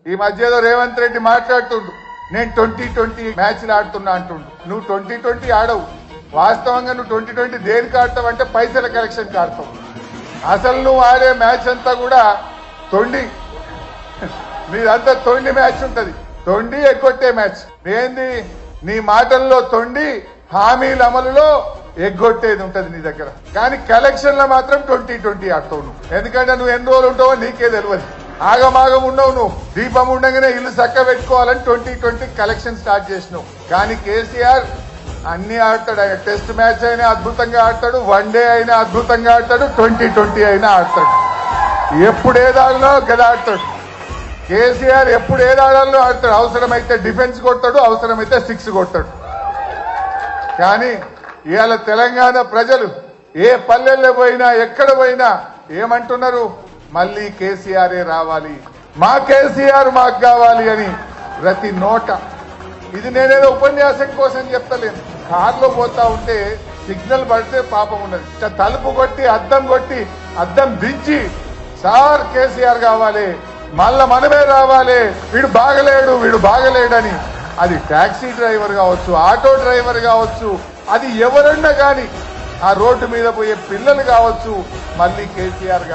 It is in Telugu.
ఈ మధ్యలో రేవంత్ రెడ్డి మాట్లాడుతుండు, నేను 2020 మ్యాచ్లు ఆడుతున్నా అంటుండు. నువ్వు 2020 ఆడవు. వాస్తవంగా నువ్వు 2020 దేనికి ఆడతావు అంటే పైసల కలెక్షన్ ఆడతావు. అసలు నువ్వు ఆడే మ్యాచ్ అంతా కూడా తొండి, మీదంతా తొండి మ్యాచ్ ఉంటది. తొండి ఎగ్గొట్టే మ్యాచ్. ఏంది నీ మాటల్లో తొండి, హామీల అమలులో ఎగ్గొట్టేది ఉంటది నీ దగ్గర. కానీ కలెక్షన్ లో మాత్రం 2020 ఆడతావు నువ్వు. ఎందుకంటే నువ్వు ఎన్ని రోజులు ఉంటావో నీకే తెలియదు. ఆగమాగం ఉండవు నువ్వు. దీపం ఉండగానే ఇల్లు చక్క పెట్టుకోవాలని 2020 కలెక్షన్ స్టార్ట్ చేసినావు. కానీ కేసీఆర్ అన్ని ఆడతాడు. ఆయన టెస్ట్ మ్యాచ్ అయినా అద్భుతంగా ఆడతాడు, వన్డే అయినా అద్భుతంగా ఆడతాడు, 2020 అయినా ఆడతాడు. ఎప్పుడు ఏదాడలో గదా ఆడతాడు. కేసీఆర్ ఎప్పుడు ఏదాడాలో ఆడతాడు. అవసరమైతే డిఫెన్స్ కొడతాడు, అవసరమైతే 6 కొడతాడు. కానీ ఇవాళ తెలంగాణ ప్రజలు ఏ పల్లెల్లో పోయినా ఎక్కడ పోయినా ఏమంటున్నారు? మళ్ళీ కేసీఆరే రావాలి, మా కేసీఆర్ మాకు కావాలి అని ప్రతి నోట. ఇది నేనేదో ఉపన్యాసం కోసం చెప్తలేను. కార్లో పోతా ఉంటే సిగ్నల్ పడితే పాపం ఉన్నది, తలుపు కొట్టి అద్దం దించి సార్ కేసీఆర్ కావాలి, మళ్ళా మనమే రావాలి, వీడు బాగలేడని. అది టాక్సీ డ్రైవర్ కావచ్చు, ఆటో డ్రైవర్ కావచ్చు, అది ఎవరన్నా కానీ, ఆ రోడ్డు మీద పోయే పిల్లలు కావచ్చు, మళ్ళీ కేసీఆర్